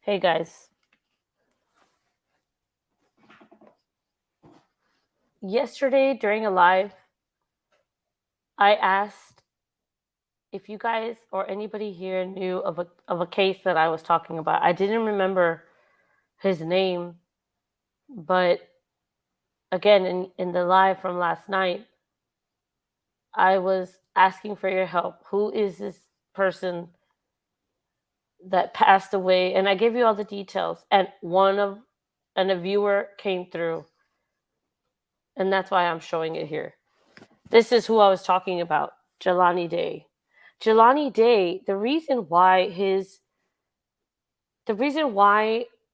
Hey guys, yesterday during a live, I asked if you guys or anybody here knew of a case that I was talking about. I didn't remember his name, but again in the live from last night, I was asking for your help. Who is this person that passed away? And I gave you all the details, and a viewer came through, and that's why I'm showing it here. This is who I was talking about, Jelani Day. Jelani Day, the reason why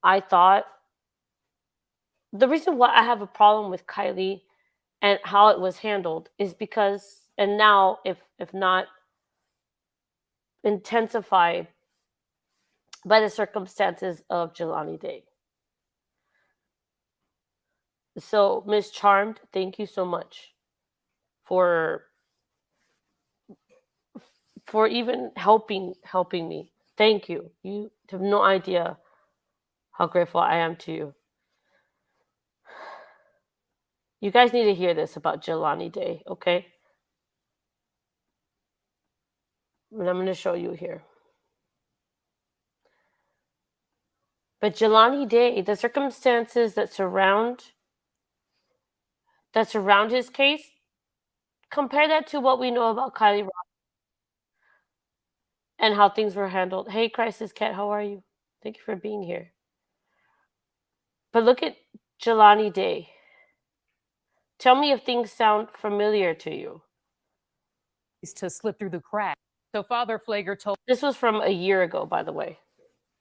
I thought, the reason why I have a problem with Kiely and how it was handled is because, and now if not intensified by the circumstances of Jelani Day. So, Miss Charmed, thank you so much for even helping me. Thank you. You have no idea how grateful I am to you. You guys need to hear this about Jelani Day, okay? And I'm going to show you here. But Jelani Day, the circumstances that surround his case, compare that to what we know about Kiely and how things were handled. Hey, Crisis Cat, how are you? Thank you for being here. But look at Jelani Day. Tell me if things sound familiar to you. To slip through the cracks. So Father Flager told This was from a year ago, by the way.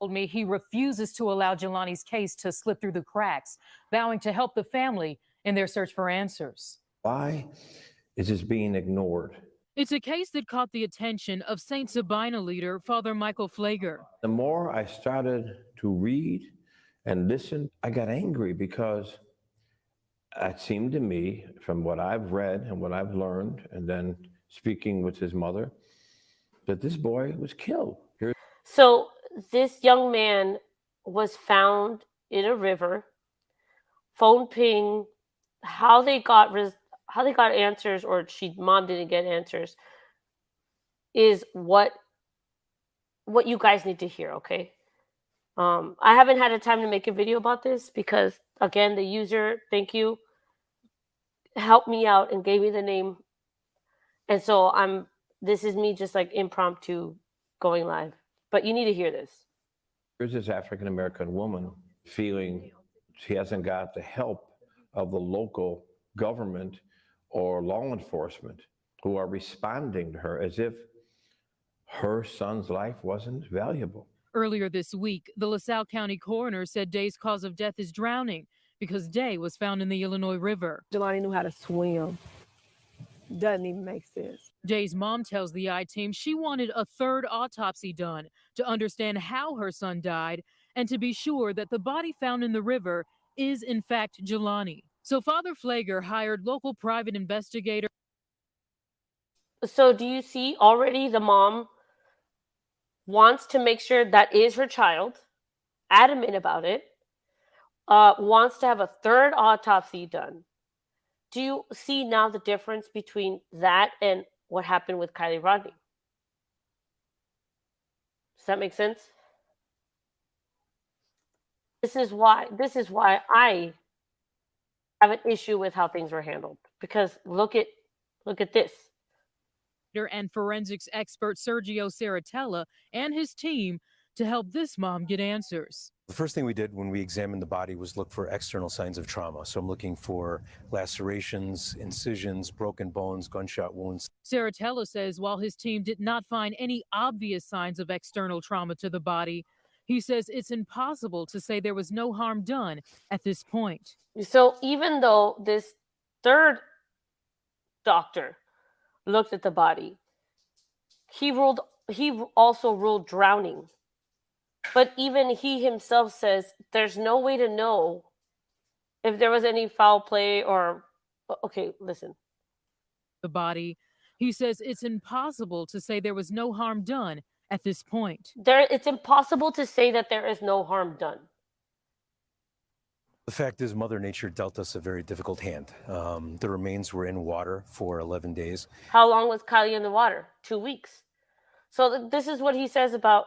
me he refuses to allow Jelani's case to slip through the cracks, vowing to help the family in their search for answers. Why is this being ignored? It's a case that caught the attention of St. Sabina leader Father Michael Flager. The more I started to read and listen, I got angry because it seemed to me, from what I've read and what I've learned, and then speaking with his mother, that this boy was killed. So this young man was found in a river. Phone ping, how they got answers, or mom didn't get answers, is what you guys need to hear. Okay. I haven't had a time to make a video about this because, again, the user, thank you, helped me out and gave me the name, and so this is me just like impromptu going live. But you need to hear this. Here's this African American woman feeling she hasn't got the help of the local government or law enforcement who are responding to her as if her son's life wasn't valuable. Earlier this week, the LaSalle County coroner said Day's cause of death is drowning because Day was found in the Illinois River. Jelani knew how to swim. Doesn't even make sense. Day's mom tells the I-Team she wanted a third autopsy done to understand how her son died and to be sure that the body found in the river is in fact Jelani. So Father Flager hired local private investigators. So do you see already the mom wants to make sure that is her child, adamant about it, wants to have a third autopsy done. Do you see now the difference between that and what happened with Kiely Rodni? Does that make sense? This is why I have an issue with how things were handled. Because look at this. And forensics expert Sergio Saratella and his team to help this mom get answers. The first thing we did when we examined the body was look for external signs of trauma. So I'm looking for lacerations, incisions, broken bones, gunshot wounds. Saratella says while his team did not find any obvious signs of external trauma to the body, he says it's impossible to say there was no harm done at this point. So even though this third doctor looked at the body, he also ruled drowning. But even he himself says there's no way to know if there was any foul play or... Okay, listen. The body, he says it's impossible to say there was no harm done at this point. It's impossible to say that there is no harm done. The fact is, Mother Nature dealt us a very difficult hand. The remains were in water for 11 days. How long was Kiely in the water? 2 weeks. So this is what he says about,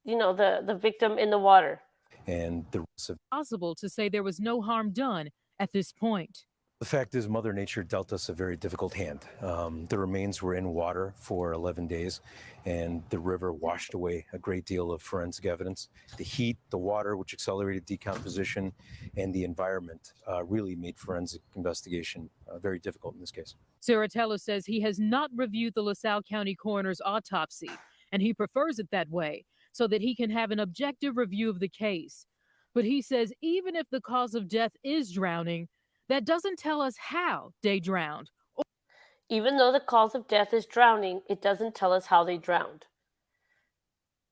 the victim in the water. And the Possible to say there was no harm done at this point. The fact is, Mother Nature dealt us a very difficult hand. The remains were in water for 11 days, and the river washed away a great deal of forensic evidence. The heat, the water, which accelerated decomposition, and the environment really made forensic investigation very difficult in this case. Serratello says he has not reviewed the LaSalle County coroner's autopsy, and he prefers it that way so that he can have an objective review of the case. But he says even if the cause of death is drowning, that doesn't tell us how they drowned. Even though the cause of death is drowning, it doesn't tell us how they drowned.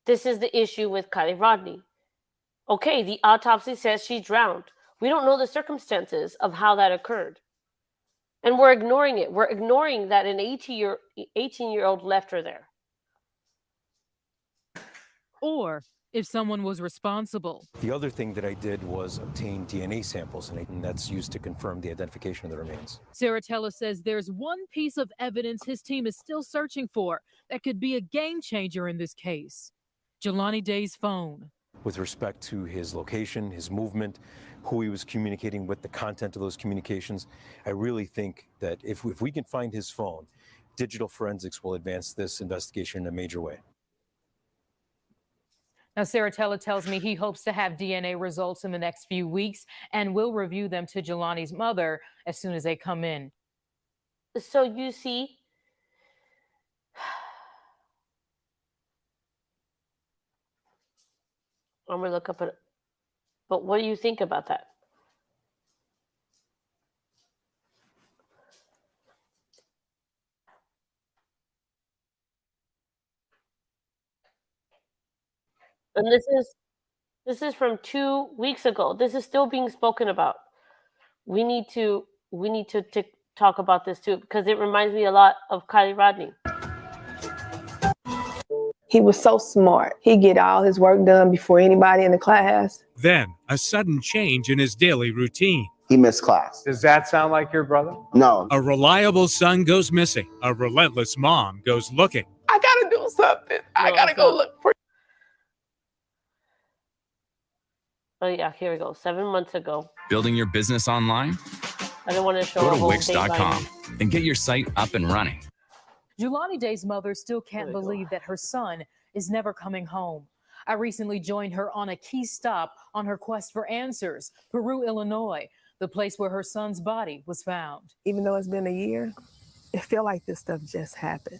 This is the issue with Kiely Rodni. Okay, the autopsy says she drowned. We don't know the circumstances of how that occurred. And we're ignoring it. We're ignoring that an 18-year-old left her there. Or if someone was responsible. The other thing that I did was obtain DNA samples, and that's used to confirm the identification of the remains. Serratello says there's one piece of evidence his team is still searching for that could be a game changer in this case. Jelani Day's phone. With respect to his location, his movement, who he was communicating with, the content of those communications, I really think that if we can find his phone, digital forensics will advance this investigation in a major way. Now, Serratello tells me he hopes to have DNA results in the next few weeks and will review them to Jelani's mother as soon as they come in. So you see, I'm going to look up it. But what do you think about that? And this is from 2 weeks ago. This is still being spoken about. We need to talk about this too, because it reminds me a lot of Kiely Rodni. He was so smart. He'd get all his work done before anybody in the class. Then, a sudden change in his daily routine. He missed class. Does that sound like your brother? No. A reliable son goes missing. A relentless mom goes looking. I gotta do something. I gotta go look for. Oh yeah, here we go. 7 months ago. Building your business online? I don't want to show. Go to Wix.com and get your site up and running. Jelani Day's mother still can't believe that her son is never coming home. I recently joined her on a key stop on her quest for answers, Peru, Illinois, the place where her son's body was found. Even though it's been a year, it feels like this stuff just happened.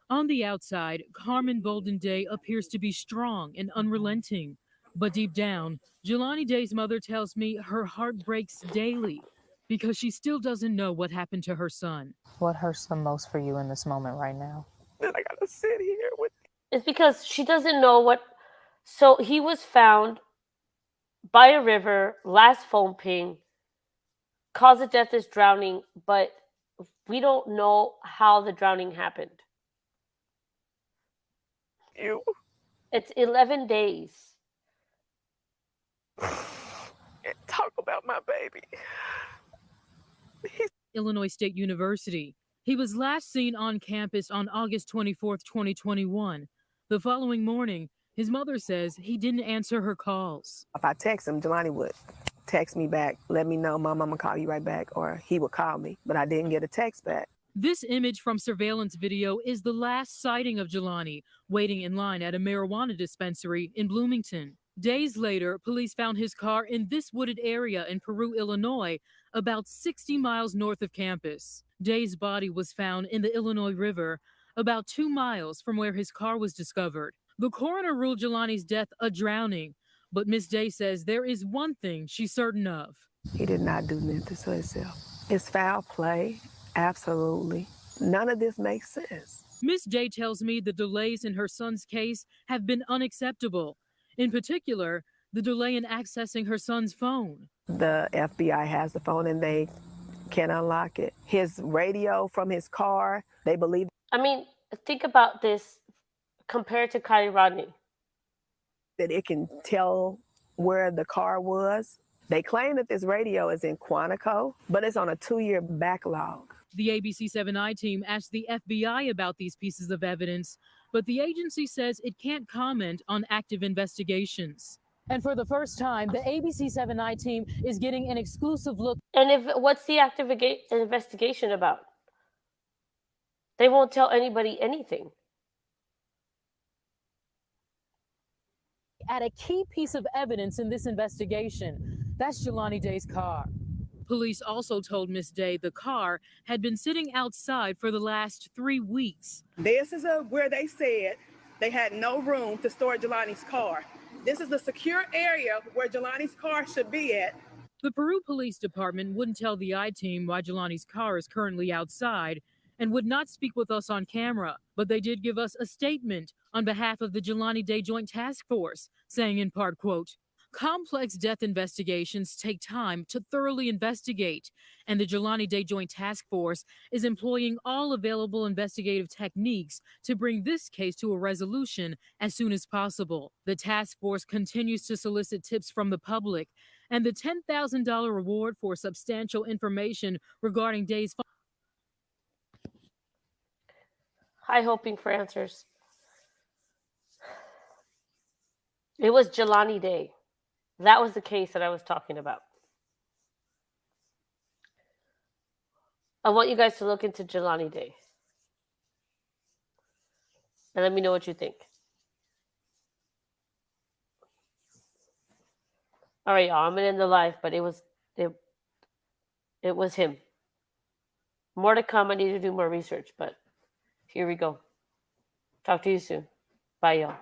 On the outside, Carmen Bolden Day appears to be strong and unrelenting. But deep down, Jelani Day's mother tells me her heart breaks daily because she still doesn't know what happened to her son. What hurts the most for you in this moment right now? Then I gotta sit here with. It's because she doesn't know what. So he was found by a river, last phone ping. Cause of death is drowning, but we don't know how the drowning happened. It's 11 days. Talk about my baby. Illinois State University. He was last seen on campus on August 24th, 2021. The following morning, his mother says he didn't answer her calls. If I text him, Jelani would text me back, let me know, Mom, I'm gonna call you right back, or he would call me, but I didn't get a text back. This image from surveillance video is the last sighting of Jelani, waiting in line at a marijuana dispensary in Bloomington. Days later, police found his car in this wooded area in Peru, Illinois, about 60 miles north of campus. Day's body was found in the Illinois River, about 2 miles from where his car was discovered. The coroner ruled Jelani's death a drowning, but Miss Day says there is one thing she's certain of. He did not do nothing to himself. It's foul play, absolutely. None of this makes sense. Miss Day tells me the delays in her son's case have been unacceptable. In particular, the delay in accessing her son's phone. The FBI has the phone and they can't unlock it. His radio from his car, they believe. I mean, think about this compared to Kiely Rodni. That it can tell where the car was. They claim that this radio is in Quantico, but it's on a 2-year backlog. The ABC 7i team asked the FBI about these pieces of evidence, but the agency says it can't comment on active investigations. And for the first time, the ABC 7i team is getting an exclusive look. And what's the active investigation about? They won't tell anybody anything. At a key piece of evidence in this investigation. That's Jelani Day's car. Police also told Miss Day the car had been sitting outside for the last 3 weeks. This is where they said they had no room to store Jelani's car. This is the secure area where Jelani's car should be at. The Peru Police Department wouldn't tell the I-Team why Jelani's car is currently outside and would not speak with us on camera, but they did give us a statement on behalf of the Jelani Day Joint Task Force, saying in part, quote, complex death investigations take time to thoroughly investigate, and the Jelani Day Joint Task Force is employing all available investigative techniques to bring this case to a resolution as soon as possible. The task force continues to solicit tips from the public, and the $10,000 reward for substantial information regarding Day's High hoping for answers. It was Jelani Day. That was the case that I was talking about. I want you guys to look into Jelani Day. And let me know what you think. All right, y'all. I'm gonna end the live, but it was him. More to come. I need to do more research, but here we go. Talk to you soon. Bye, y'all.